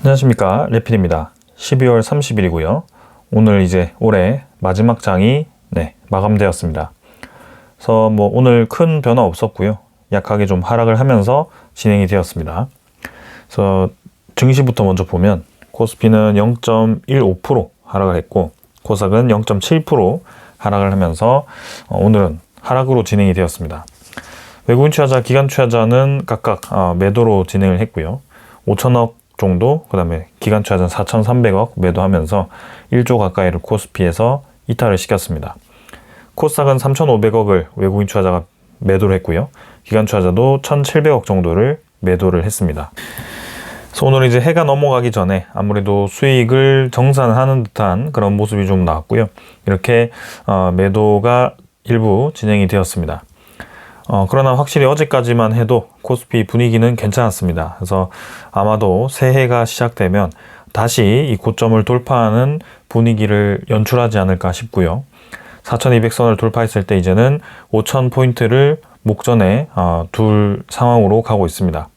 안녕하십니까, 레필입니다. 12월 30일이고요. 오늘 이제 올해 마지막 장이 마감되었습니다. 그래서 오늘 큰 변화 없었고요. 약하게 좀 하락을 하면서 진행이 되었습니다. 그래서 증시부터 먼저 보면 코스피는 0.15% 하락을 했고 코스닥은 0.7% 하락을 하면서 오늘은 하락으로 진행이 되었습니다. 외국인 투자자, 기관 투자자는 각각 매도로 진행을 했고요. 5천억 정도, 그 다음에 기관 투자자는 4,300억 매도하면서 1조 가까이를 코스피에서 이탈을 시켰습니다. 코스닥은 3,500억을 외국인 투자자가 매도를 했고요. 기관 투자자도 1,700억 정도를 매도를 했습니다. 그래서 오늘 이제 해가 넘어가기 전에 아무래도 수익을 정산하는 듯한 그런 모습이 좀 나왔고요. 이렇게 매도가 일부 진행이 되었습니다. 그러나 확실히 어제까지만 해도 코스피 분위기는 괜찮았습니다. 그래서 아마도 새해가 시작되면 다시 이 고점을 돌파하는 분위기를 연출하지 않을까 싶고요. 4200선을 돌파했을 때 이제는 5000포인트를 목전에 둘 상황으로 가고 있습니다.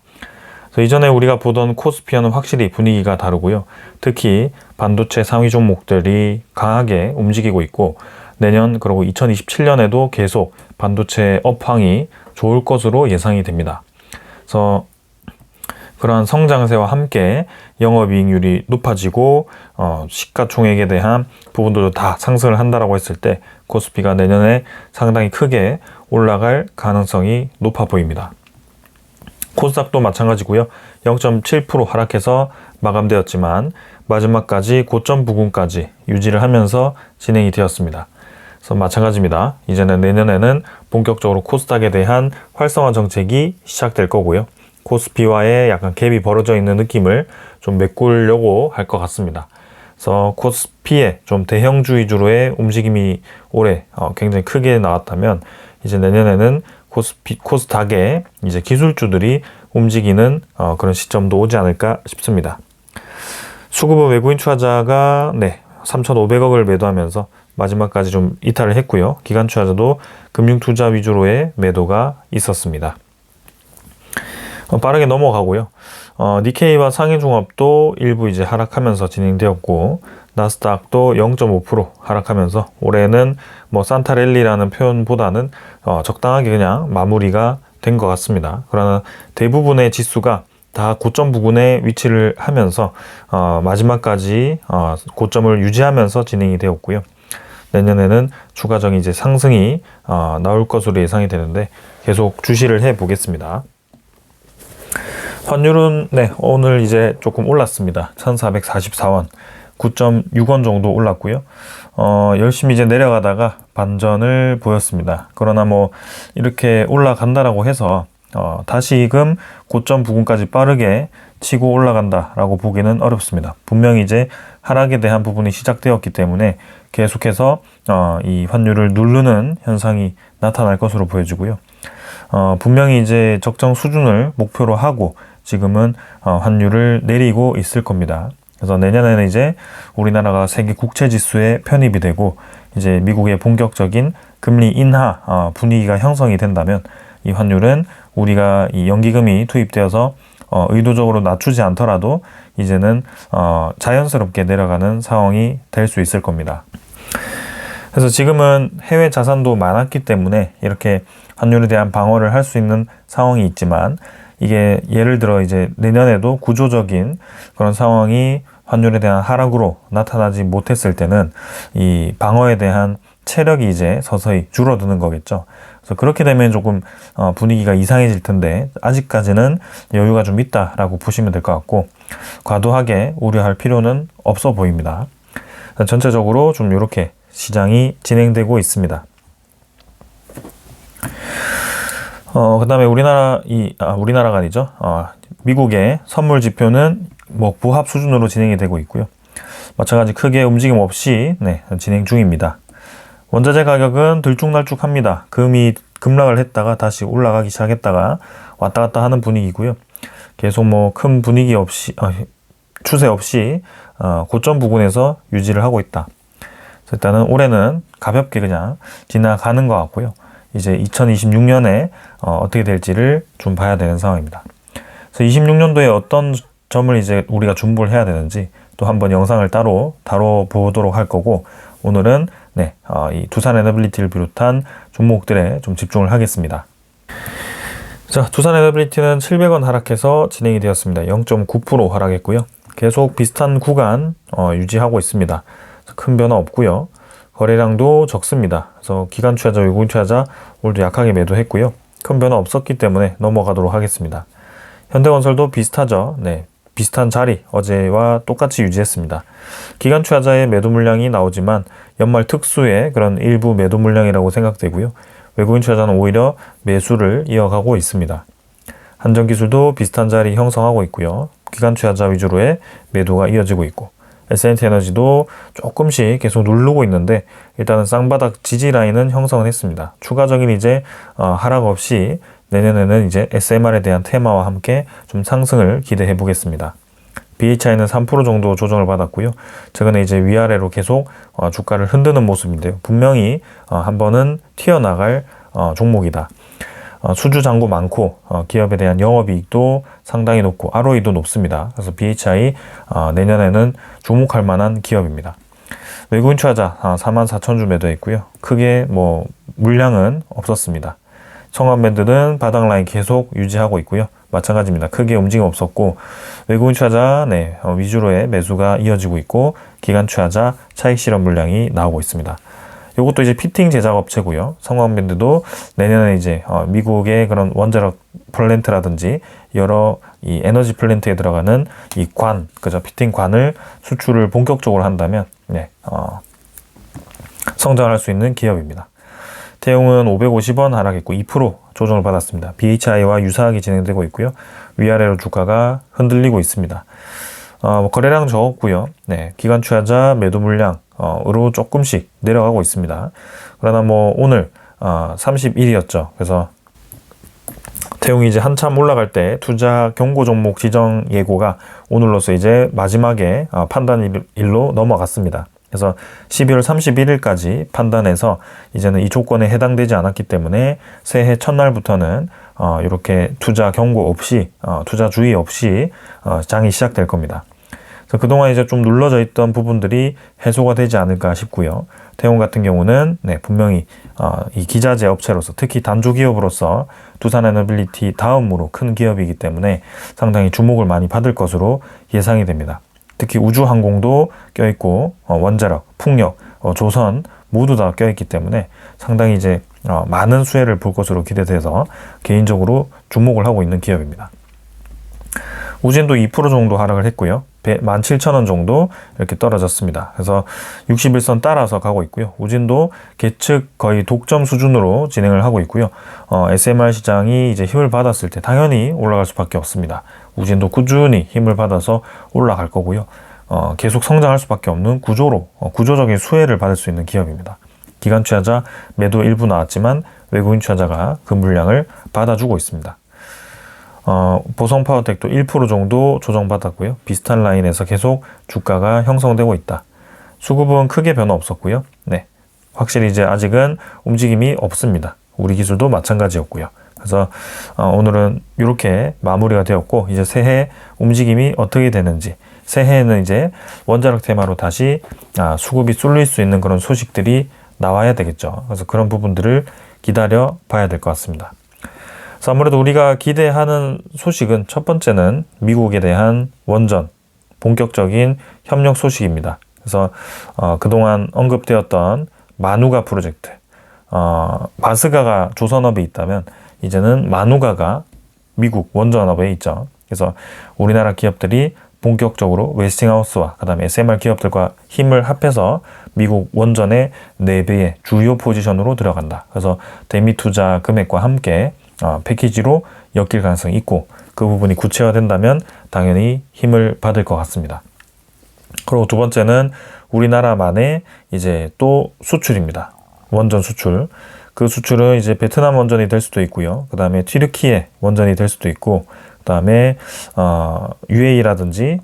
그래서 이전에 우리가 보던 코스피와는 확실히 분위기가 다르고요. 특히 반도체 상위 종목들이 강하게 움직이고 있고 내년 그리고 2027년에도 계속 반도체 업황이 좋을 것으로 예상이 됩니다. 그래서 그러한 성장세와 함께 영업이익률이 높아지고 시가총액에 대한 부분들도 다 상승을 한다라고 했을 때 코스피가 내년에 상당히 크게 올라갈 가능성이 높아 보입니다. 코스닥도 마찬가지고요. 0.7% 하락해서 마감되었지만 마지막까지 고점 부근까지 유지를 하면서 진행이 되었습니다. 그래서 마찬가지입니다. 이제는 내년에는 본격적으로 코스닥에 대한 활성화 정책이 시작될 거고요. 코스피와의 약간 갭이 벌어져 있는 느낌을 좀 메꾸려고 할 것 같습니다. 그래서 코스피의 좀 대형주 위주로의 움직임이 올해 굉장히 크게 나왔다면 이제 내년에는 코스닥의 이제 기술주들이 움직이는 그런 시점도 오지 않을까 싶습니다. 수급은 외국인 투자자가 3,500억을 매도하면서 마지막까지 좀 이탈을 했고요. 기관 투자자도 금융 투자 위주로의 매도가 있었습니다. 빠르게 넘어가고요. 니케이와 상해종합도 일부 이제 하락하면서 진행되었고 나스닥도 0.5% 하락하면서 올해는 산타랠리라는 표현보다는 적당하게 그냥 마무리가 된 것 같습니다. 그러나 대부분의 지수가 다 고점 부근에 위치를 하면서 마지막까지 고점을 유지하면서 진행이 되었고요. 내년에는 추가적인 이제 상승이 나올 것으로 예상이 되는데 계속 주시를 해 보겠습니다. 환율은 오늘 이제 조금 올랐습니다. 1444원, 9.6원 정도 올랐고요. 열심히 이제 내려가다가 반전을 보였습니다. 그러나 이렇게 올라간다라고 해서 다시금 고점 부근까지 빠르게 치고 올라간다라고 보기는 어렵습니다. 분명히 이제 하락에 대한 부분이 시작되었기 때문에 계속해서 이 환율을 누르는 현상이 나타날 것으로 보여지고요. 분명히 이제 적정 수준을 목표로 하고 지금은 환율을 내리고 있을 겁니다. 그래서 내년에는 이제 우리나라가 세계 국채 지수에 편입이 되고 이제 미국의 본격적인 금리 인하 분위기가 형성이 된다면 이 환율은 우리가 이 연기금이 투입되어서 의도적으로 낮추지 않더라도 이제는 자연스럽게 내려가는 상황이 될 수 있을 겁니다. 그래서 지금은 해외 자산도 많았기 때문에 이렇게 환율에 대한 방어를 할 수 있는 상황이 있지만 이게 예를 들어 이제 내년에도 구조적인 그런 상황이 환율에 대한 하락으로 나타나지 못했을 때는 이 방어에 대한 체력이 이제 서서히 줄어드는 거겠죠. 그래서 그렇게 되면 조금 분위기가 이상해질 텐데 아직까지는 여유가 좀 있다라고 보시면 될 것 같고 과도하게 우려할 필요는 없어 보입니다. 전체적으로 좀 이렇게 시장이 진행되고 있습니다. 그 다음에 우리나라가 아니죠. 미국의 선물 지표는 부합 수준으로 진행이 되고 있고요. 마찬가지 크게 움직임 없이 진행 중입니다. 원자재 가격은 들쭉날쭉합니다. 금이 급락을 했다가 다시 올라가기 시작했다가 왔다 갔다 하는 분위기고요. 계속 큰 분위기 없이 추세 없이 고점 부근에서 유지를 하고 있다. 일단은 올해는 가볍게 그냥 지나가는 것 같고요. 이제 2026년에 어떻게 될지를 좀 봐야 되는 상황입니다. 그래서 26년도에 어떤 점을 이제 우리가 준비를 해야 되는지 또 한번 영상을 따로 다뤄보도록 할 거고, 오늘은 이 두산 에너빌리티를 비롯한 종목들에 좀 집중을 하겠습니다. 자, 두산 에너빌리티는 700원 하락해서 진행이 되었습니다. 0.9% 하락했고요. 계속 비슷한 구간 유지하고 있습니다. 큰 변화 없고요. 거래량도 적습니다. 그래서 기관 투자자, 외국인 투자자 오늘도 약하게 매도했고요. 큰 변화 없었기 때문에 넘어가도록 하겠습니다. 현대건설도 비슷하죠. 비슷한 자리 어제와 똑같이 유지했습니다. 기관 투자자의 매도 물량이 나오지만 연말 특수의 그런 일부 매도 물량이라고 생각되고요. 외국인 투자자는 오히려 매수를 이어가고 있습니다. 한전기술도 비슷한 자리 형성하고 있고요. 기관 투자자 위주로의 매도가 이어지고 있고, S&T에너지도 조금씩 계속 누르고 있는데 일단은 쌍바닥 지지 라인은 형성을 했습니다. 추가적인 이제 하락 없이 내년에는 이제 SMR에 대한 테마와 함께 좀 상승을 기대해 보겠습니다. BHI는 3% 정도 조정을 받았고요. 최근에 이제 위아래로 계속 주가를 흔드는 모습인데요. 분명히 한 번은 튀어나갈 종목이다. 수주 잔고 많고 기업에 대한 영업이익도 상당히 높고 ROE도 높습니다. 그래서 BHI 내년에는 주목할 만한 기업입니다. 외국인 투자자 44,000주 매도했고요. 크게 물량은 없었습니다. 청와밴드는 바닥 라인 계속 유지하고 있고요. 마찬가지입니다. 크게 움직임 없었고, 외국인 투자자 위주로의 매수가 이어지고 있고, 기관 투자자 차익 실현 물량이 나오고 있습니다. 이것도 이제 피팅 제작 업체고요. 성광밴드도 내년에 이제 미국의 그런 원자력 플랜트라든지 여러 이 에너지 플랜트에 들어가는 이 피팅 관을 수출을 본격적으로 한다면 성장할 수 있는 기업입니다. 태용은 550원 하락했고 2% 조정을 받았습니다. BHI와 유사하게 진행되고 있고요. 위아래로 주가가 흔들리고 있습니다. 거래량 적었고요. 기관 투자자 매도 물량으로 조금씩 내려가고 있습니다. 그러나 오늘 30일이었죠. 그래서 태용이 이제 한참 올라갈 때 투자 경고 종목 지정 예고가 오늘로서 이제 마지막에 판단일로 넘어갔습니다. 그래서 12월 31일까지 판단해서 이제는 이 조건에 해당되지 않았기 때문에 새해 첫날부터는 이렇게 투자 경고 없이 투자 주의 없이 장이 시작될 겁니다. 그래서 그동안 이제 좀 눌러져 있던 부분들이 해소가 되지 않을까 싶고요. 태용 같은 경우는 분명히 이 기자재 업체로서, 특히 단조 기업으로서 두산에너빌리티 다음으로 큰 기업이기 때문에 상당히 주목을 많이 받을 것으로 예상이 됩니다. 특히 우주항공도 껴있고 원자력, 풍력, 조선 모두 다 껴있기 때문에 상당히 이제 많은 수혜를 볼 것으로 기대돼서 개인적으로 주목을 하고 있는 기업입니다. 우진도 2% 정도 하락을 했고요. 17,000원 정도 이렇게 떨어졌습니다. 그래서 61선 따라서 가고 있고요. 우진도 계측 거의 독점 수준으로 진행을 하고 있고요. SMR 시장이 이제 힘을 받았을 때 당연히 올라갈 수밖에 없습니다. 우진도 꾸준히 힘을 받아서 올라갈 거고요. 계속 성장할 수밖에 없는 구조적인 수혜를 받을 수 있는 기업입니다. 기관 투자자 매도 일부 나왔지만 외국인 투자자가 그 물량을 받아주고 있습니다. 보성파워텍도 1% 정도 조정받았고요. 비슷한 라인에서 계속 주가가 형성되고 있다. 수급은 크게 변화 없었고요. 확실히 이제 아직은 움직임이 없습니다. 우리 기술도 마찬가지였고요. 그래서 오늘은 이렇게 마무리가 되었고, 이제 새해 움직임이 어떻게 되는지, 새해에는 이제 원자력 테마로 다시 수급이 쏠릴 수 있는 그런 소식들이 나와야 되겠죠. 그래서 그런 부분들을 기다려 봐야 될 것 같습니다. 그래서 아무래도 우리가 기대하는 소식은 첫 번째는 미국에 대한 원전 본격적인 협력 소식입니다. 그래서 그동안 언급되었던 마누가 프로젝트, 바스가가 조선업에 있다면 이제는 마누가가 미국 원전업에 있죠. 그래서 우리나라 기업들이 본격적으로 웨스팅하우스와 그 다음에 SMR 기업들과 힘을 합해서 미국 원전의 4배의 주요 포지션으로 들어간다. 그래서 대미 투자 금액과 함께 패키지로 엮일 가능성이 있고, 그 부분이 구체화된다면 당연히 힘을 받을 것 같습니다. 그리고 두 번째는 우리나라만의 이제 또 수출입니다. 원전 수출. 그 수출은 이제 베트남 원전이 될 수도 있고요. 그 다음에 튀르키예 원전이 될 수도 있고, 그 다음에 UAE라든지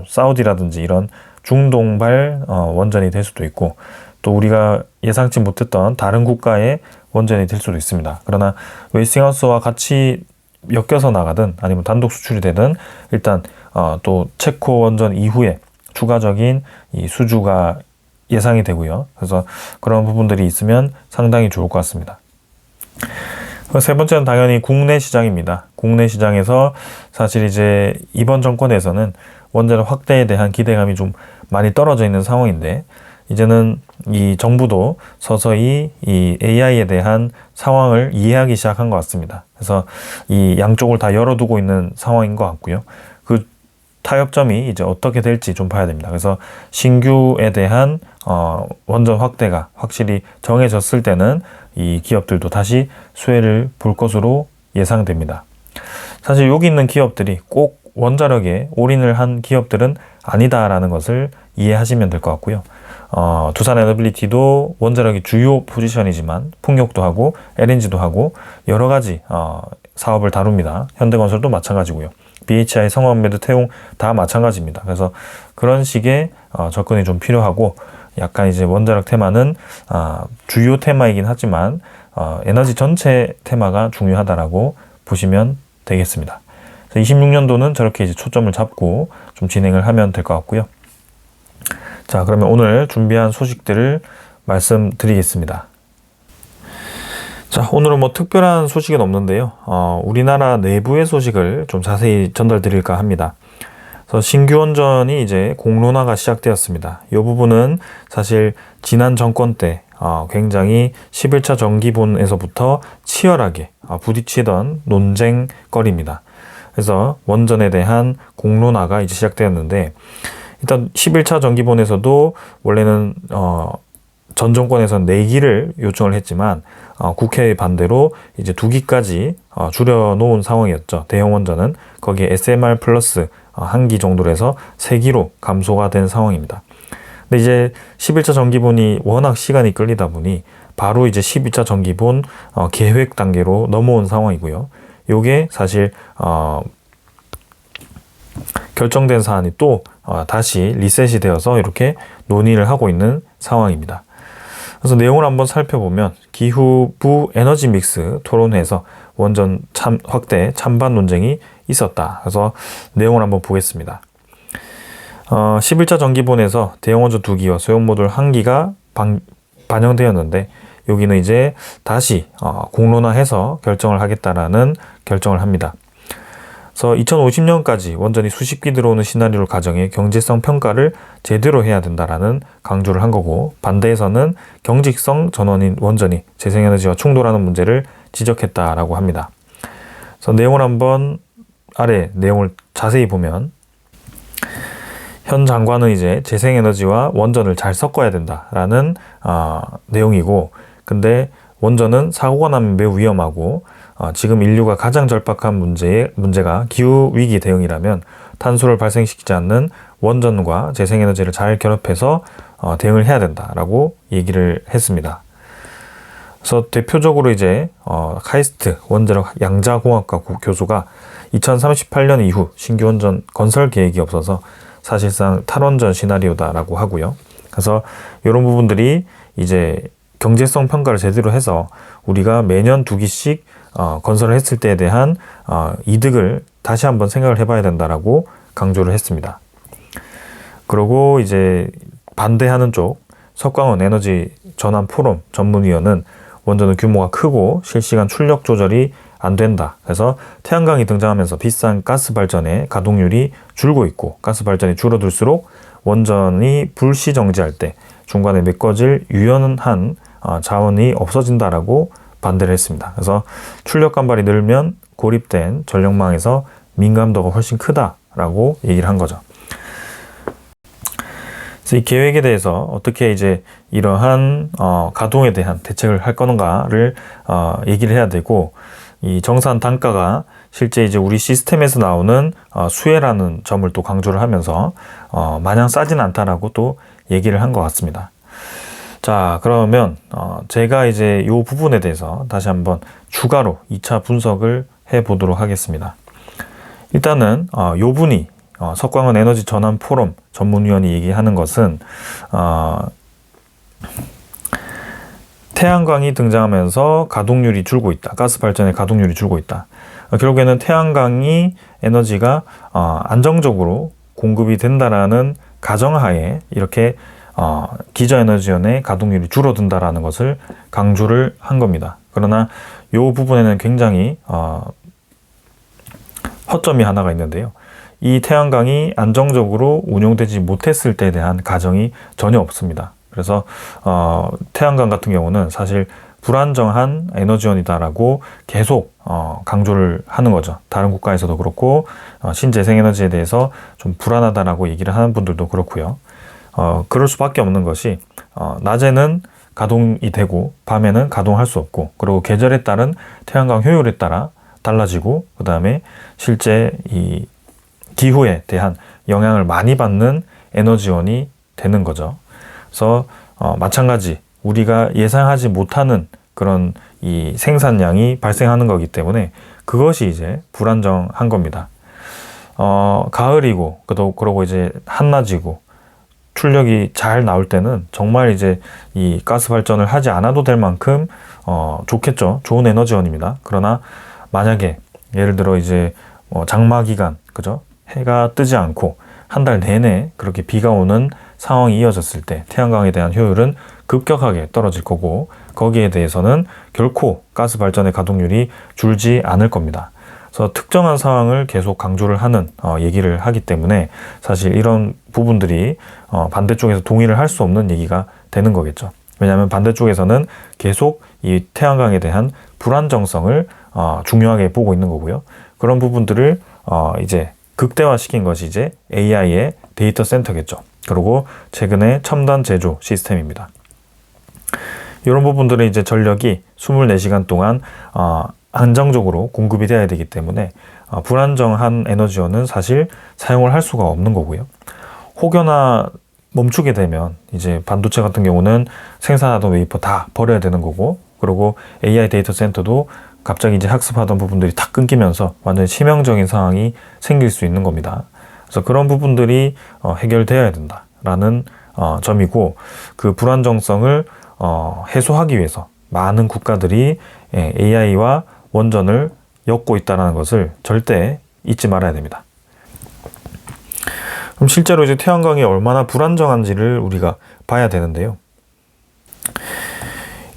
사우디라든지 이런 중동발 원전이 될 수도 있고, 또 우리가 예상치 못했던 다른 국가의 원전이 될 수도 있습니다. 그러나 웨스팅하우스와 같이 엮여서 나가든 아니면 단독 수출이 되든 일단 또 체코 원전 이후에 추가적인 이 수주가 예상이 되고요. 그래서 그런 부분들이 있으면 상당히 좋을 것 같습니다. 세 번째는 당연히 국내 시장입니다. 국내 시장에서 사실 이제 이번 정권에서는 원자력 확대에 대한 기대감이 좀 많이 떨어져 있는 상황인데, 이제는 이 정부도 서서히 이 AI에 대한 상황을 이해하기 시작한 것 같습니다. 그래서 이 양쪽을 다 열어두고 있는 상황인 것 같고요. 그 타협점이 이제 어떻게 될지 좀 봐야 됩니다. 그래서 신규에 대한 원전 확대가 확실히 정해졌을 때는 이 기업들도 다시 수혜를 볼 것으로 예상됩니다. 사실 여기 있는 기업들이 꼭 원자력에 올인을 한 기업들은 아니다라는 것을 이해하시면 될 것 같고요. 두산 에너빌리티도 원자력이 주요 포지션이지만 풍력도 하고 LNG도 하고 여러 가지 사업을 다룹니다. 현대건설도 마찬가지고요. BHI, 성원매드, 태용 다 마찬가지입니다. 그래서 그런 식의 접근이 좀 필요하고, 약간 이제 원자력 테마는 주요 테마이긴 하지만 에너지 전체 테마가 중요하다라고 보시면 되겠습니다. 26년도는 저렇게 이제 초점을 잡고 좀 진행을 하면 될 것 같고요. 자, 그러면 오늘 준비한 소식들을 말씀드리겠습니다. 자, 오늘은 뭐 특별한 소식은 없는데요. 우리나라 내부의 소식을 좀 자세히 전달드릴까 합니다. 그래서 신규 원전이 이제 공론화가 시작되었습니다. 이 부분은 사실 지난 정권 때 굉장히 11차 정기본에서부터 치열하게 부딪히던 논쟁거리입니다. 그래서 원전에 대한 공론화가 이제 시작되었는데, 일단 11차 정기본에서도 원래는 전 정권에서는 4기를 요청을 했지만 국회의 반대로 이제 2기까지 줄여놓은 상황이었죠. 대형 원전은 거기에 SMR 플러스 1기 정도로 해서 3기로 감소가 된 상황입니다. 근데 이제 11차 정기본이 워낙 시간이 끌리다 보니 바로 이제 12차 정기본 계획 단계로 넘어온 상황이고요. 요게 사실 결정된 사안이 또 다시 리셋이 되어서 이렇게 논의를 하고 있는 상황입니다. 그래서 내용을 한번 살펴보면, 기후부 에너지 믹스 토론회에서 원전 확대 찬반 논쟁이 있었다. 그래서 내용을 한번 보겠습니다. 11차 정기본에서 대형 원전 2기와 소형 모듈 1기가 반영되었는데, 여기는 이제 다시 공론화해서 결정을 하겠다라는 결정을 합니다. 그래서 2050년까지 원전이 수십 기 들어오는 시나리오를 가정해 경제성 평가를 제대로 해야 된다라는 강조를 한 거고, 반대에서는 경직성 전원인 원전이 재생에너지와 충돌하는 문제를 지적했다라고 합니다. 그래서 내용을 한번 아래 내용을 자세히 보면, 현 장관은 이제 재생에너지와 원전을 잘 섞어야 된다라는 내용이고, 근데 원전은 사고가 나면 매우 위험하고 지금 인류가 가장 절박한 문제가 기후위기 대응이라면 탄소를 발생시키지 않는 원전과 재생에너지를 잘 결합해서 대응을 해야 된다라고 얘기를 했습니다. 그래서 대표적으로 이제 카이스트 원자력 양자공학과 교수가 2038년 이후 신규 원전 건설 계획이 없어서 사실상 탈원전 시나리오다라고 하고요. 그래서 이런 부분들이 이제 경제성 평가를 제대로 해서 우리가 매년 2기씩 건설을 했을 때에 대한 이득을 다시 한번 생각을 해봐야 된다라고 강조를 했습니다. 그리고 이제 반대하는 쪽 석광원 에너지 전환 포럼 전문위원은 원전은 규모가 크고 실시간 출력 조절이 안 된다. 그래서 태양광이 등장하면서 비싼 가스 발전의 가동률이 줄고 있고, 가스 발전이 줄어들수록 원전이 불시 정지할 때 중간에 메꿔질 유연한 자원이 없어진다라고 반대를 했습니다. 그래서 출력 간발이 늘면 고립된 전력망에서 민감도가 훨씬 크다라고 얘기를 한 거죠. 그래서 이 계획에 대해서 어떻게 이제 이러한 가동에 대한 대책을 할 건가를 얘기를 해야 되고, 이 정산 단가가 실제 이제 우리 시스템에서 나오는 수혜라는 점을 또 강조를 하면서 마냥 싸진 않다라고 또 얘기를 한 것 같습니다. 자, 그러면 제가 이제 이 부분에 대해서 다시 한번 추가로 2차 분석을 해 보도록 하겠습니다. 일단은 요 분이 석광원 에너지 전환 포럼 전문위원이 얘기하는 것은 태양광이 등장하면서 가동률이 줄고 있다. 가스 발전의 가동률이 줄고 있다. 결국에는 태양광이 에너지가 안정적으로 공급이 된다라는 가정하에 이렇게 기저에너지원의 가동률이 줄어든다라는 것을 강조를 한 겁니다. 그러나 이 부분에는 굉장히 허점이 하나가 있는데요. 이 태양광이 안정적으로 운용되지 못했을 때에 대한 가정이 전혀 없습니다. 그래서 태양광 같은 경우는 사실 불안정한 에너지원이다라고 계속 강조를 하는 거죠. 다른 국가에서도 그렇고 신재생에너지에 대해서 좀 불안하다라고 얘기를 하는 분들도 그렇고요. 그럴 수밖에 없는 것이 낮에는 가동이 되고 밤에는 가동할 수 없고, 그리고 계절에 따른 태양광 효율에 따라 달라지고, 그 다음에 실제 이 기후에 대한 영향을 많이 받는 에너지원이 되는 거죠. 그래서 마찬가지 우리가 예상하지 못하는 그런 이 생산량이 발생하는 거기 때문에 그것이 이제 불안정한 겁니다. 가을이고 그러고 이제 한낮이고 출력이 잘 나올 때는 정말 이제 이 가스 발전을 하지 않아도 될 만큼 좋겠죠. 좋은 에너지원입니다. 그러나 만약에 예를 들어 이제 장마 기간, 그죠? 해가 뜨지 않고 한 달 내내 그렇게 비가 오는 상황이 이어졌을 때 태양광에 대한 효율은 급격하게 떨어질 거고, 거기에 대해서는 결코 가스 발전의 가동률이 줄지 않을 겁니다. 그래서 특정한 상황을 계속 강조를 하는 얘기를 하기 때문에 사실 이런 부분들이 반대쪽에서 동의를 할 수 없는 얘기가 되는 거겠죠. 왜냐하면 반대쪽에서는 계속 이 태양광에 대한 불안정성을 중요하게 보고 있는 거고요. 그런 부분들을 이제 극대화시킨 것이 이제 AI의 데이터 센터겠죠. 그리고 최근에 첨단 제조 시스템입니다. 이런 부분들은 이제 전력이 24시간 동안 안정적으로 공급이 돼야 되기 때문에 불안정한 에너지원은 사실 사용을 할 수가 없는 거고요. 혹여나 멈추게 되면 이제 반도체 같은 경우는 생산하던 웨이퍼 다 버려야 되는 거고, 그리고 AI 데이터 센터도 갑자기 이제 학습하던 부분들이 탁 끊기면서 완전히 치명적인 상황이 생길 수 있는 겁니다. 그래서 그런 부분들이 해결되어야 된다라는 점이고, 그 불안정성을 해소하기 위해서 많은 국가들이 AI와 원전을 엮고 있다는 것을 절대 잊지 말아야 됩니다. 그럼 실제로 이제 태양광이 얼마나 불안정한지를 우리가 봐야 되는데요.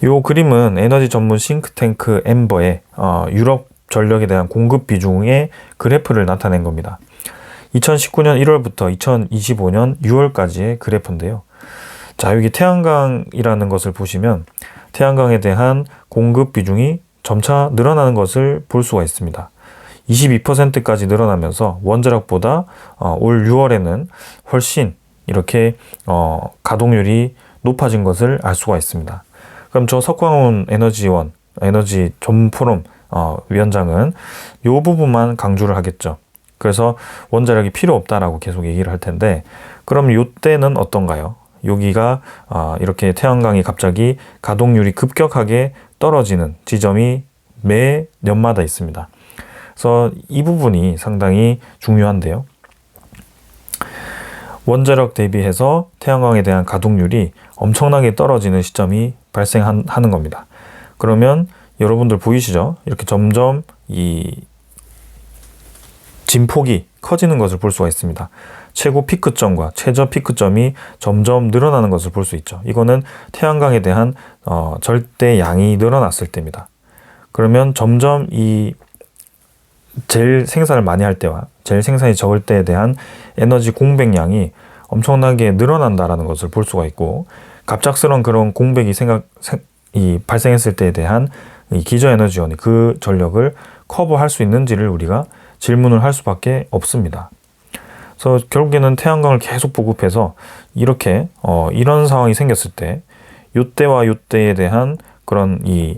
이 그림은 에너지 전문 싱크탱크 엠버의 유럽 전력에 대한 공급 비중의 그래프를 나타낸 겁니다. 2019년 1월부터 2025년 6월까지의 그래프인데요. 자, 여기 태양광이라는 것을 보시면 태양광에 대한 공급 비중이 점차 늘어나는 것을 볼 수가 있습니다. 22%까지 늘어나면서 원자력보다 올 6월에는 훨씬 이렇게 가동률이 높아진 것을 알 수가 있습니다. 그럼 저 석광훈 에너지 전문 포럼 위원장은 이 부분만 강조를 하겠죠. 그래서 원자력이 필요 없다라고 계속 얘기를 할 텐데, 그럼 이때는 어떤가요? 여기가 이렇게 태양광이 갑자기 가동률이 급격하게 떨어지는 지점이 매 년마다 있습니다. 그래서 이 부분이 상당히 중요한데요. 원자력 대비해서 태양광에 대한 가동률이 엄청나게 떨어지는 시점이 발생하는 겁니다. 그러면 여러분들 보이시죠? 이렇게 점점 이 진폭이 커지는 것을 볼 수가 있습니다. 최고 피크점과 최저 피크점이 점점 늘어나는 것을 볼 수 있죠. 이거는 태양광에 대한 절대 양이 늘어났을 때입니다. 그러면 점점 이 제일 생산을 많이 할 때와 제일 생산이 적을 때에 대한 에너지 공백량이 엄청나게 늘어난다라는 것을 볼 수가 있고, 갑작스러운 그런 공백이 발생했을 때에 대한 이 기저에너지원이 그 전력을 커버할 수 있는지를 우리가 질문을 할 수밖에 없습니다. 그래서 결국에는 태양광을 계속 보급해서 이렇게 이런 상황이 생겼을 때 요때와 요때에 대한 그런 이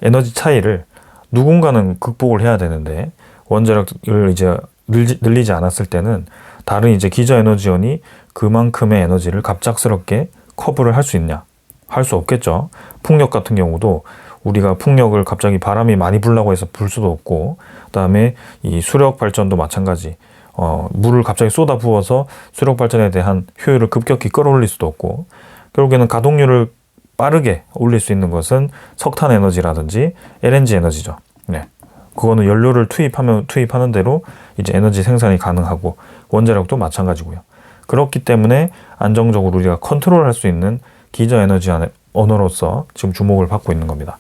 에너지 차이를 누군가는 극복을 해야 되는데, 원자력을 이제 늘리지 않았을 때는 다른 이제 기저에너지원이 그만큼의 에너지를 갑작스럽게 커버를 할 수 있냐? 할 수 없겠죠. 풍력 같은 경우도 우리가 풍력을 갑자기 바람이 많이 불라고 해서 불 수도 없고, 그다음에 이 수력 발전도 마찬가지. 물을 갑자기 쏟아 부어서 수력 발전에 대한 효율을 급격히 끌어올릴 수도 없고, 결국에는 가동률을 빠르게 올릴 수 있는 것은 석탄 에너지라든지 LNG 에너지죠. 네. 그거는 연료를 투입하는 대로 이제 에너지 생산이 가능하고 원자력도 마찬가지고요. 그렇기 때문에 안정적으로 우리가 컨트롤할 수 있는 기저 에너지 언어로서 지금 주목을 받고 있는 겁니다.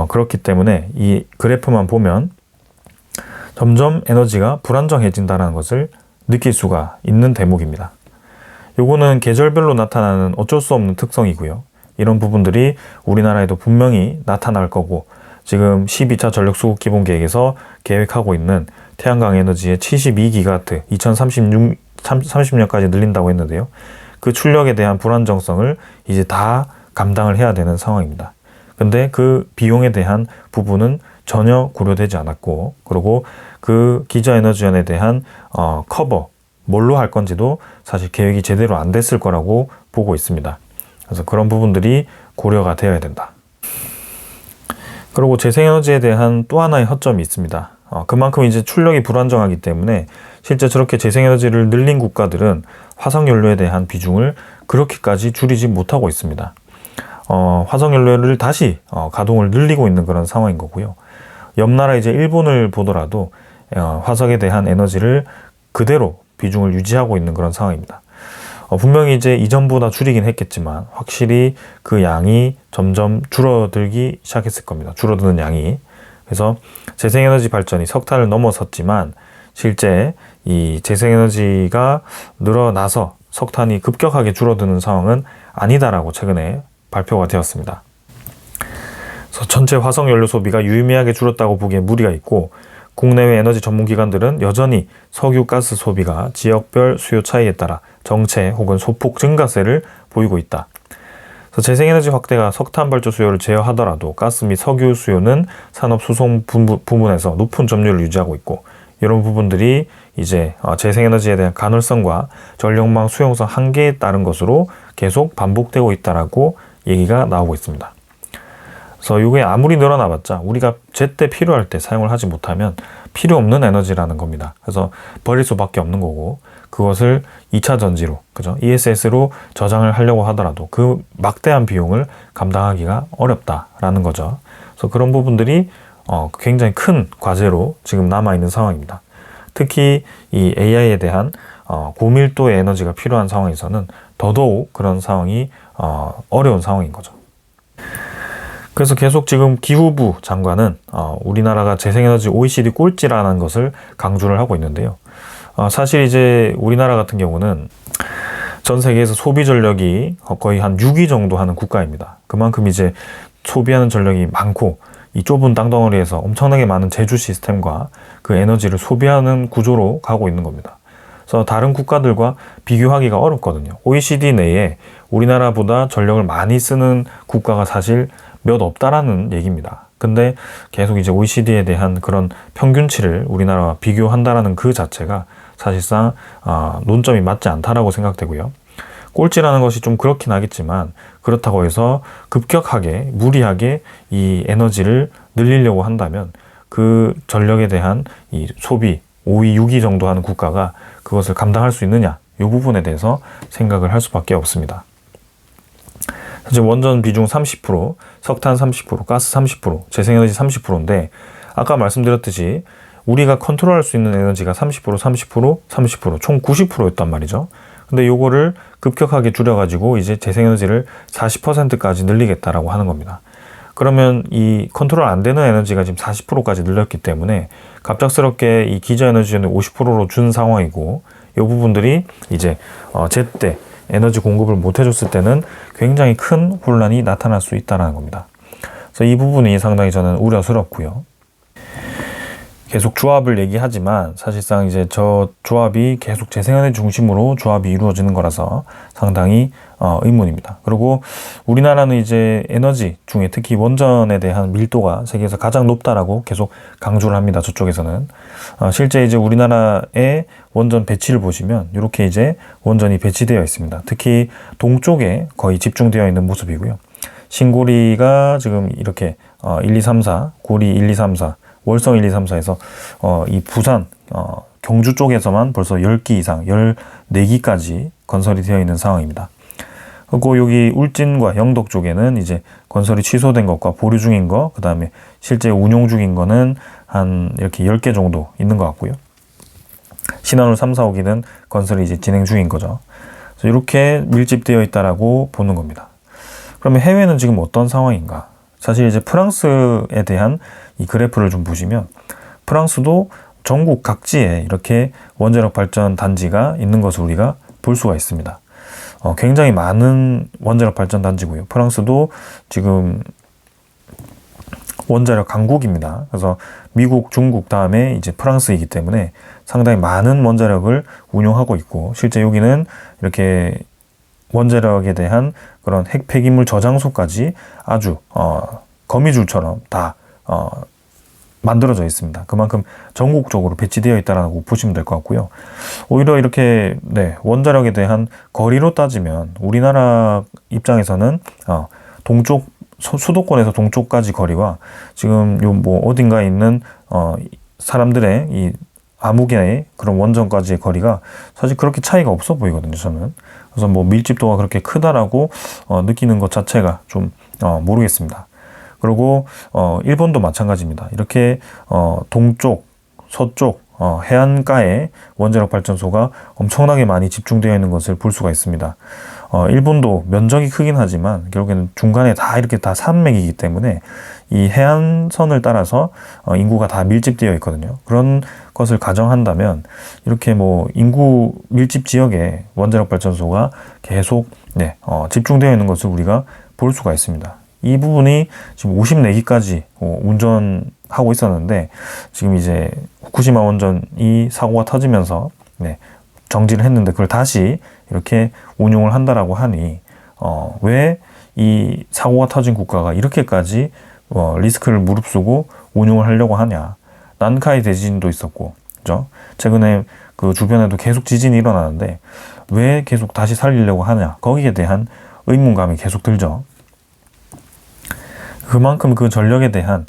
그렇기 때문에 이 그래프만 보면 점점 에너지가 불안정해진다는 것을 느낄 수가 있는 대목입니다. 요거는 계절별로 나타나는 어쩔 수 없는 특성이고요. 이런 부분들이 우리나라에도 분명히 나타날 거고, 지금 12차 전력수급 기본계획에서 계획하고 있는 태양광 에너지의 72기가와트 2030년까지 늘린다고 했는데요. 그 출력에 대한 불안정성을 이제 다 감당을 해야 되는 상황입니다. 근데 그 비용에 대한 부분은 전혀 고려되지 않았고, 그리고 그 기저에너지원에 대한 커버, 뭘로 할 건지도 사실 계획이 제대로 안 됐을 거라고 보고 있습니다. 그래서 그런 부분들이 고려가 되어야 된다. 그리고 재생에너지에 대한 또 하나의 허점이 있습니다. 그만큼 이제 출력이 불안정하기 때문에 실제 저렇게 재생에너지를 늘린 국가들은 화석연료에 대한 비중을 그렇게까지 줄이지 못하고 있습니다. 화석연료를 다시 가동을 늘리고 있는 그런 상황인 거고요. 옆 나라 이제 일본을 보더라도 화석에 대한 에너지를 그대로 비중을 유지하고 있는 그런 상황입니다. 분명히 이제 이전보다 줄이긴 했겠지만 확실히 그 양이 점점 줄어들기 시작했을 겁니다. 줄어드는 양이. 그래서 재생에너지 발전이 석탄을 넘어섰지만 실제 이 재생에너지가 늘어나서 석탄이 급격하게 줄어드는 상황은 아니다라고 최근에 발표가 되었습니다. 그래서 전체 화석연료 소비가 유의미하게 줄었다고 보기에 무리가 있고, 국내외 에너지 전문기관들은 여전히 석유 가스 소비가 지역별 수요 차이에 따라 정체 혹은 소폭 증가세를 보이고 있다. 그래서 재생에너지 확대가 석탄 발전 수요를 제어하더라도 가스 및 석유 수요는 산업 수송 부문에서 높은 점유율을 유지하고 있고, 이런 부분들이 이제 재생에너지에 대한 가능성과 전력망 수용성 한계에 따른 것으로 계속 반복되고 있다라고 얘기가 나오고 있습니다. 그래서 이게 아무리 늘어나봤자 우리가 제때 필요할 때 사용을 하지 못하면 필요 없는 에너지라는 겁니다. 그래서 버릴 수밖에 없는 거고, 그것을 2차 전지로, 그죠? ESS로 저장을 하려고 하더라도 그 막대한 비용을 감당하기가 어렵다라는 거죠. 그래서 그런 부분들이 굉장히 큰 과제로 지금 남아있는 상황입니다. 특히 이 AI에 대한 고밀도의 에너지가 필요한 상황에서는 더더욱 그런 상황이 어려운 상황인 거죠. 그래서 계속 지금 기후부 장관은 우리나라가 재생에너지 OECD 꼴찌라는 것을 강조를 하고 있는데요. 사실 이제 우리나라 같은 경우는 전 세계에서 소비 전력이 거의 한 6위 정도 하는 국가입니다. 그만큼 이제 소비하는 전력이 많고, 이 좁은 땅덩어리에서 엄청나게 많은 제조 시스템과 그 에너지를 소비하는 구조로 가고 있는 겁니다. 그래서 다른 국가들과 비교하기가 어렵거든요. OECD 내에 우리나라보다 전력을 많이 쓰는 국가가 사실 몇 없다라는 얘기입니다. 근데 계속 이제 OECD에 대한 그런 평균치를 우리나라와 비교한다라는 그 자체가 사실상 논점이 맞지 않다라고 생각되고요. 꼴찌라는 것이 좀 그렇긴 하겠지만, 그렇다고 해서 급격하게 무리하게 이 에너지를 늘리려고 한다면 그 전력에 대한 이 소비 5위, 6위 정도 하는 국가가 그것을 감당할 수 있느냐, 이 부분에 대해서 생각을 할 수밖에 없습니다. 현재 원전 비중 30%, 석탄 30%, 가스 30%, 재생에너지 30%인데 아까 말씀드렸듯이 우리가 컨트롤할 수 있는 에너지가 30%, 30%, 30%, 총 90%였단 말이죠. 근데 요거를 급격하게 줄여가지고 이제 재생에너지를 40%까지 늘리겠다라고 하는 겁니다. 그러면 이 컨트롤 안 되는 에너지가 지금 40%까지 늘렸기 때문에 갑작스럽게 이 기저에너지는 50%로 준 상황이고, 이 부분들이 이제 제때 에너지 공급을 못 해줬을 때는 굉장히 큰 혼란이 나타날 수 있다는 겁니다. 그래서 이 부분이 상당히 저는 우려스럽고요. 계속 조합을 얘기하지만 사실상 이제 저 조합이 계속 재생에너지 중심으로 조합이 이루어지는 거라서 상당히 의문입니다. 그리고 우리나라는 이제 에너지 중에 특히 원전에 대한 밀도가 세계에서 가장 높다라고 계속 강조를 합니다. 저쪽에서는. 실제 이제 우리나라의 원전 배치를 보시면 이렇게 이제 원전이 배치되어 있습니다. 특히 동쪽에 거의 집중되어 있는 모습이고요. 신고리가 지금 이렇게 1, 2, 3, 4, 고리 1, 2, 3, 4, 월성 1, 2, 3, 4에서 이 부산, 경주 쪽에서만 벌써 10기 이상, 14기까지 건설이 되어 있는 상황입니다. 그리고 여기 울진과 영덕 쪽에는 이제 건설이 취소된 것과 보류 중인 거, 그 다음에 실제 운용 중인 거는 한 이렇게 10개 정도 있는 것 같고요. 신한울 3, 4, 5기는 건설이 이제 진행 중인 거죠. 그래서 이렇게 밀집되어 있다라고 보는 겁니다. 그러면 해외는 지금 어떤 상황인가? 사실 이제 프랑스에 대한 이 그래프를 좀 보시면 프랑스도 전국 각지에 이렇게 원자력 발전 단지가 있는 것을 우리가 볼 수가 있습니다. 굉장히 많은 원자력 발전 단지고요. 프랑스도 지금 원자력 강국입니다. 그래서 미국, 중국 다음에 이제 프랑스이기 때문에 상당히 많은 원자력을 운용하고 있고, 실제 여기는 이렇게 원자력에 대한 그런 핵 폐기물 저장소까지 아주 거미줄처럼 다 만들어져 있습니다. 그만큼 전국적으로 배치되어 있다라고 보시면 될 것 같고요. 오히려 이렇게 원자력에 대한 거리로 따지면 우리나라 입장에서는 동쪽 수도권에서 동쪽까지 거리와 지금 요 뭐 어딘가에 있는 사람들의 이 암흑의 그런 원전까지의 거리가 사실 그렇게 차이가 없어 보이거든요, 저는. 그래서 뭐 밀집도가 그렇게 크다라고 느끼는 것 자체가 좀 모르겠습니다. 그리고 일본도 마찬가지입니다. 이렇게 동쪽, 서쪽 해안가에 원자력 발전소가 엄청나게 많이 집중되어 있는 것을 볼 수가 있습니다. 일본도 면적이 크긴 하지만 결국에는 중간에 다 이렇게 다 산맥이기 때문에 이 해안선을 따라서 인구가 다 밀집되어 있거든요. 그런 것을 가정한다면 이렇게 뭐 인구 밀집 지역에 원자력 발전소가 계속 집중되어 있는 것을 우리가 볼 수가 있습니다. 이 부분이 지금 54기까지 운전하고 있었는데 지금 이제 후쿠시마 원전이 사고가 터지면서 정지를 했는데 그걸 다시 이렇게 운용을 한다라고 하니 왜 이 사고가 터진 국가가 이렇게까지 리스크를 무릅쓰고 운용을 하려고 하냐. 난카이 대지진도 있었고, 그죠? 최근에 그 주변에도 계속 지진이 일어나는데 왜 계속 다시 살리려고 하냐. 거기에 대한 의문감이 계속 들죠. 그만큼 그 전력에 대한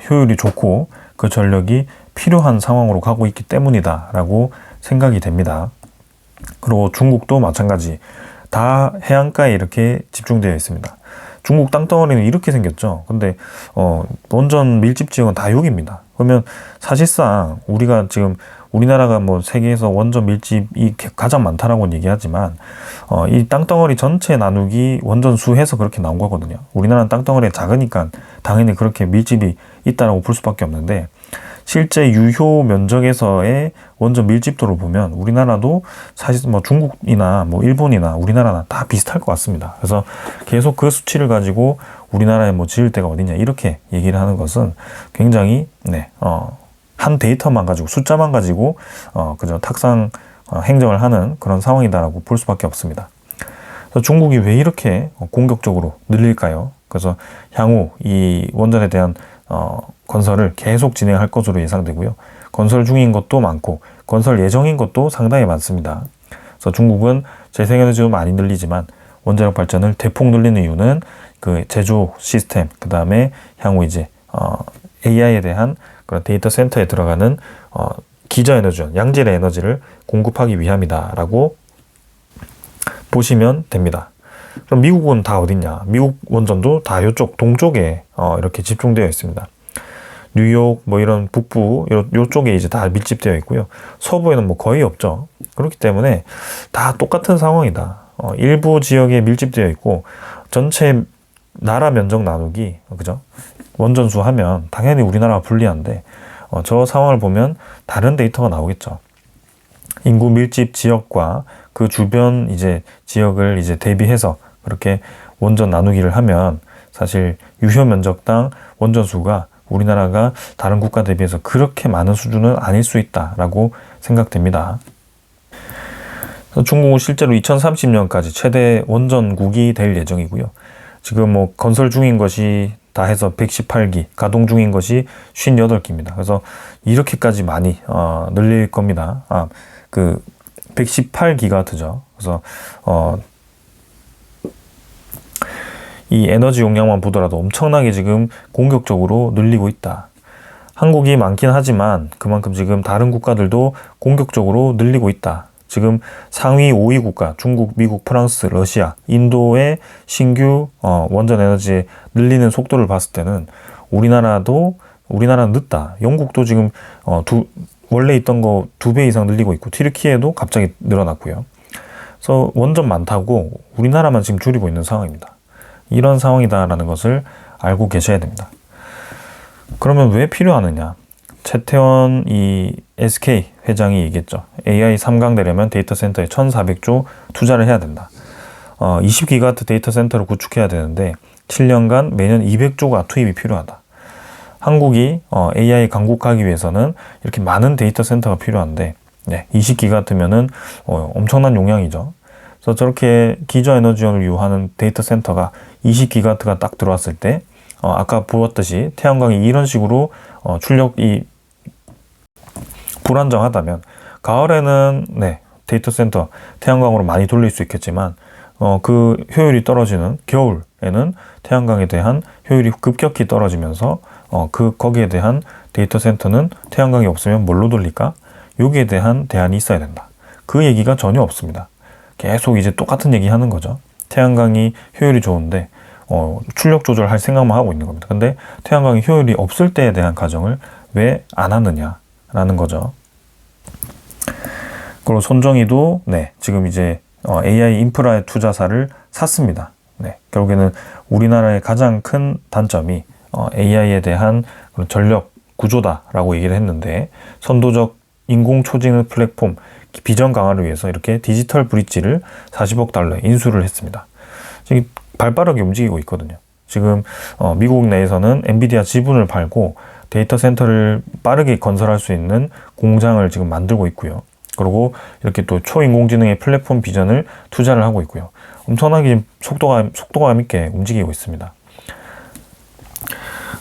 효율이 좋고 그 전력이 필요한 상황으로 가고 있기 때문이다 라고 생각이 됩니다. 그리고 중국도 마찬가지. 다 해안가에 이렇게 집중되어 있습니다. 중국 땅덩어리는 이렇게 생겼죠. 근데 원전 밀집 지역은 다 여기입니다. 그러면 사실상 우리가 지금 우리나라가 뭐 세계에서 원전 밀집이 가장 많다라고 얘기하지만 이 땅덩어리 전체 나누기 원전 수해서 그렇게 나온 거거든요. 우리나라는 땅덩어리가 작으니까 당연히 그렇게 밀집이 있다라고 볼 수밖에 없는데 실제 유효 면적에서의 원전 밀집도를 보면 우리나라도 사실 뭐 중국이나 뭐 일본이나 우리나라나 다 비슷할 것 같습니다. 그래서 계속 그 수치를 가지고 우리나라에 뭐 지을 데가 어디냐 이렇게 얘기를 하는 것은 굉장히 한 데이터만 가지고 숫자만 가지고 그저 탁상 행정을 하는 그런 상황이다라고 볼 수밖에 없습니다. 그래서 중국이 왜 이렇게 공격적으로 늘릴까요? 그래서 향후 이 원전에 대한 건설을 계속 진행할 것으로 예상되고요. 건설 중인 것도 많고 건설 예정인 것도 상당히 많습니다. 그래서 중국은 재생에너지도 많이 늘리지만 원자력 발전을 대폭 늘리는 이유는 그 제조 시스템, 그 다음에 향후 이제 AI에 대한 그런 데이터 센터에 들어가는 기저 에너지원, 양질의 에너지를 공급하기 위함이다라고 보시면 됩니다. 그럼 미국은 다 어딨냐? 미국 원전도 다 이쪽 동쪽에 이렇게 집중되어 있습니다. 뉴욕 뭐 이런 북부 요쪽에 이제 다 밀집되어 있고요. 서부에는 뭐 거의 없죠. 그렇기 때문에 다 똑같은 상황이다. 일부 지역에 밀집되어 있고 전체 나라 면적 나누기 그죠? 원전수 하면 당연히 우리나라가 불리한데 저 상황을 보면 다른 데이터가 나오겠죠. 인구 밀집 지역과 그 주변 이제 지역을 이제 대비해서 그렇게 원전 나누기를 하면 사실 유효 면적당 원전수가 우리나라가 다른 국가 대비해서 그렇게 많은 수준은 아닐 수 있다라고 생각됩니다. 중국은 실제로 2030년까지 최대 원전국이 될 예정이고요. 지금 뭐 건설 중인 것이 다 해서 118기, 가동 중인 것이 58기입니다. 그래서 이렇게까지 많이 늘릴 겁니다. 그 118기가와트죠. 그래서 이 에너지 용량만 보더라도 엄청나게 지금 공격적으로 늘리고 있다. 한국이 많긴 하지만 그만큼 지금 다른 국가들도 공격적으로 늘리고 있다. 지금 상위 5위 국가 중국, 미국, 프랑스, 러시아, 인도의 신규 원전 에너지 늘리는 속도를 봤을 때는 우리나라는 늦다. 영국도 지금 원래 있던 거 2배 이상 늘리고 있고 튀르키예도 갑자기 늘어났고요. 그래서 원전 많다고 우리나라만 지금 줄이고 있는 상황입니다. 이런 상황이다라는 것을 알고 계셔야 됩니다. 그러면 왜 필요하느냐? 최태원 이 SK 회장이 얘기했죠. AI 3강 되려면 데이터 센터에 1,400조 투자를 해야 된다. 20기가와트 데이터 센터를 구축해야 되는데 7년간 매년 200조가 투입이 필요하다. 한국이 AI 강국하기 위해서는 이렇게 많은 데이터 센터가 필요한데 20기가와트면은 엄청난 용량이죠. 그래서 저렇게 기저에너지원을 요하는 데이터 센터가 20기가와트가 딱 들어왔을 때 아까 보았듯이 태양광이 이런 식으로 출력이 불안정하다면 가을에는 데이터 센터 태양광으로 많이 돌릴 수 있겠지만 그 효율이 떨어지는 겨울에는 태양광에 대한 효율이 급격히 떨어지면서 거기에 대한 데이터 센터는 태양광이 없으면 뭘로 돌릴까? 여기에 대한 대안이 있어야 된다. 그 얘기가 전혀 없습니다. 계속 이제 똑같은 얘기 하는 거죠. 태양광이 효율이 좋은데 출력 조절할 생각만 하고 있는 겁니다. 근데 태양광이 효율이 없을 때에 대한 가정을 왜 안 하느냐라는 거죠. 그리고 손정희도 지금 이제 AI 인프라의 투자사를 샀습니다. 결국에는 우리나라의 가장 큰 단점이 AI에 대한 그런 전력 구조다라고 얘기를 했는데 선도적 인공초지능 플랫폼 비전 강화를 위해서 이렇게 디지털 브릿지를 40억 달러에 인수를 했습니다. 지금 발빠르게 움직이고 있거든요. 지금 미국 내에서는 엔비디아 지분을 팔고 데이터 센터를 빠르게 건설할 수 있는 공장을 지금 만들고 있고요. 그리고 이렇게 또 초인공지능의 플랫폼 비전을 투자를 하고 있고요. 엄청나게 속도감 있게 움직이고 있습니다.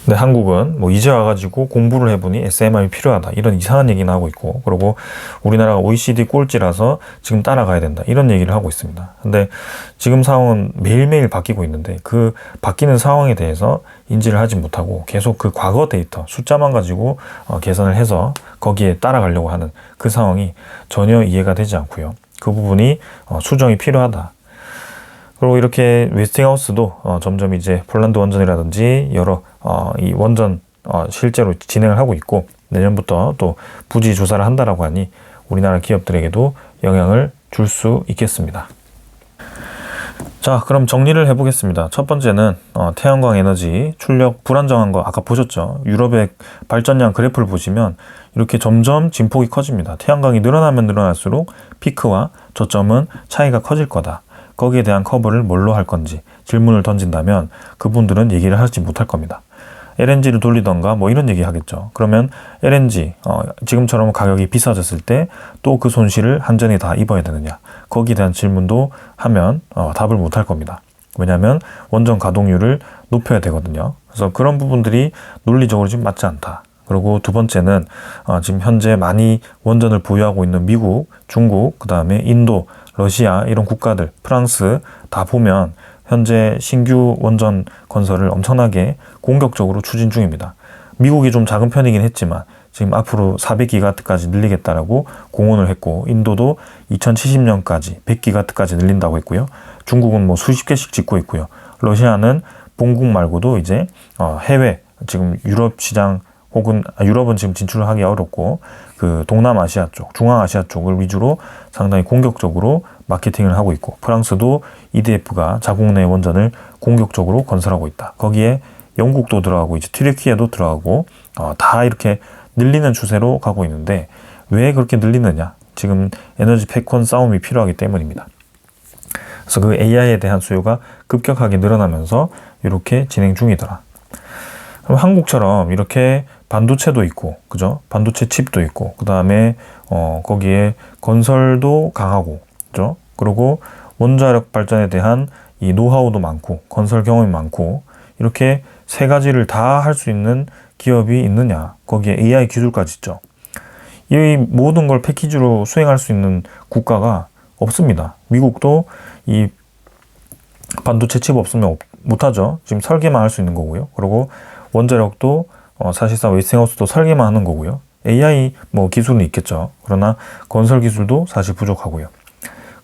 근데 한국은 이제 와가지고 공부를 해보니 SMR이 필요하다 이런 이상한 얘기는 하고 있고, 그리고 우리나라가 OECD 꼴찌라서 지금 따라가야 된다 이런 얘기를 하고 있습니다. 근데 지금 상황은 매일매일 바뀌고 있는데 그 바뀌는 상황에 대해서 인지를 하지 못하고 계속 그 과거 데이터 숫자만 가지고 계산을 해서 거기에 따라가려고 하는 그 상황이 전혀 이해가 되지 않고요. 그 부분이 수정이 필요하다. 그리고 이렇게 웨스팅하우스도 점점 이제 폴란드 원전이라든지 여러 이 원전 실제로 진행을 하고 있고 내년부터 또 부지 조사를 한다라고 하니 우리나라 기업들에게도 영향을 줄 수 있겠습니다. 자, 그럼 정리를 해보겠습니다. 첫 번째는 태양광 에너지 출력 불안정한 거 아까 보셨죠? 유럽의 발전량 그래프를 보시면 이렇게 점점 진폭이 커집니다. 태양광이 늘어나면 늘어날수록 피크와 저점은 차이가 커질 거다. 거기에 대한 커버를 뭘로 할 건지 질문을 던진다면 그분들은 얘기를 하지 못할 겁니다. LNG를 돌리던가 이런 얘기 하겠죠. 그러면 LNG 지금처럼 가격이 비싸졌을 때 또 그 손실을 한전이 다 입어야 되느냐, 거기에 대한 질문도 하면 답을 못할 겁니다. 왜냐하면 원전 가동률을 높여야 되거든요. 그래서 그런 부분들이 논리적으로 지금 맞지 않다. 그리고 두 번째는 지금 현재 많이 원전을 보유하고 있는 미국, 중국, 그 다음에 인도, 러시아 이런 국가들, 프랑스 다 보면 현재 신규 원전 건설을 엄청나게 공격적으로 추진 중입니다. 미국이 좀 작은 편이긴 했지만 지금 앞으로 400기가와트까지 늘리겠다라고 공언을 했고, 인도도 2070년까지 100기가와트까지 늘린다고 했고요. 중국은 수십 개씩 짓고 있고요. 러시아는 본국 말고도 이제 해외 지금 유럽 시장 혹은 유럽은 지금 진출을 하기 어렵고 그 동남아시아 쪽, 중앙아시아 쪽을 위주로 상당히 공격적으로 마케팅을 하고 있고, 프랑스도 EDF가 자국 내 원전을 공격적으로 건설하고 있다. 거기에 영국도 들어가고 이제 튀르키예도 들어가고 다 이렇게 늘리는 추세로 가고 있는데 왜 그렇게 늘리느냐? 지금 에너지 패권 싸움이 필요하기 때문입니다. 그래서 그 AI에 대한 수요가 급격하게 늘어나면서 이렇게 진행 중이더라. 그럼 한국처럼 이렇게 반도체도 있고, 그죠? 반도체 칩도 있고, 그 다음에 거기에 건설도 강하고, 그죠? 그리고 원자력 발전에 대한 이 노하우도 많고, 건설 경험이 많고, 이렇게 세 가지를 다 할 수 있는 기업이 있느냐? 거기에 AI 기술까지 있죠. 이 모든 걸 패키지로 수행할 수 있는 국가가 없습니다. 미국도 이 반도체 칩 없으면 못하죠. 지금 설계만 할 수 있는 거고요. 그리고 원자력도 사실상 웨스팅하우스도 설계만 하는 거고요. AI 뭐 기술은 있겠죠. 그러나 건설 기술도 사실 부족하고요.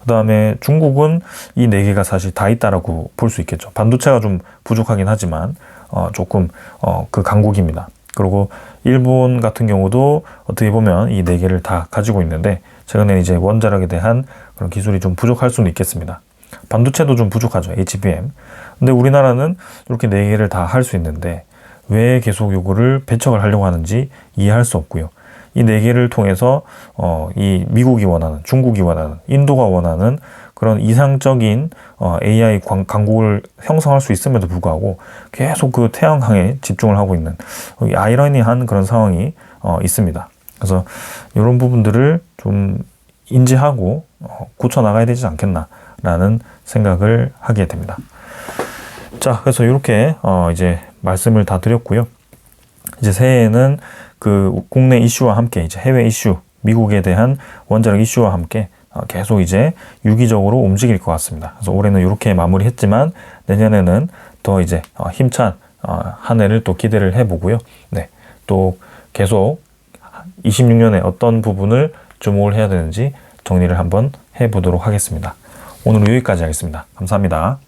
그 다음에 중국은 이 네 개가 사실 다 있다라고 볼 수 있겠죠. 반도체가 좀 부족하긴 하지만 조금 그 강국입니다. 그리고 일본 같은 경우도 어떻게 보면 이 네 개를 다 가지고 있는데 최근에 이제 원자력에 대한 그런 기술이 좀 부족할 수는 있겠습니다. 반도체도 좀 부족하죠. HBM. 근데 우리나라는 이렇게 네 개를 다 할 수 있는데 왜 계속 요거를 배척을 하려고 하는지 이해할 수 없고요. 이 네 개를 통해서 이 미국이 원하는, 중국이 원하는, 인도가 원하는 그런 이상적인 AI 강국을 형성할 수 있음에도 불구하고 계속 그 태양광에 집중을 하고 있는 아이러니한 그런 상황이 있습니다. 그래서 이런 부분들을 좀 인지하고 고쳐 나가야 되지 않겠나라는 생각을 하게 됩니다. 자, 그래서 이렇게 이제 말씀을 다 드렸고요. 이제 새해에는 그 국내 이슈와 함께 이제 해외 이슈, 미국에 대한 원자력 이슈와 함께 계속 이제 유기적으로 움직일 것 같습니다. 그래서 올해는 이렇게 마무리했지만 내년에는 더 이제 힘찬 한 해를 또 기대를 해보고요. 네, 또 계속 26년에 어떤 부분을 주목을 해야 되는지 정리를 한번 해보도록 하겠습니다. 오늘은 여기까지 하겠습니다. 감사합니다.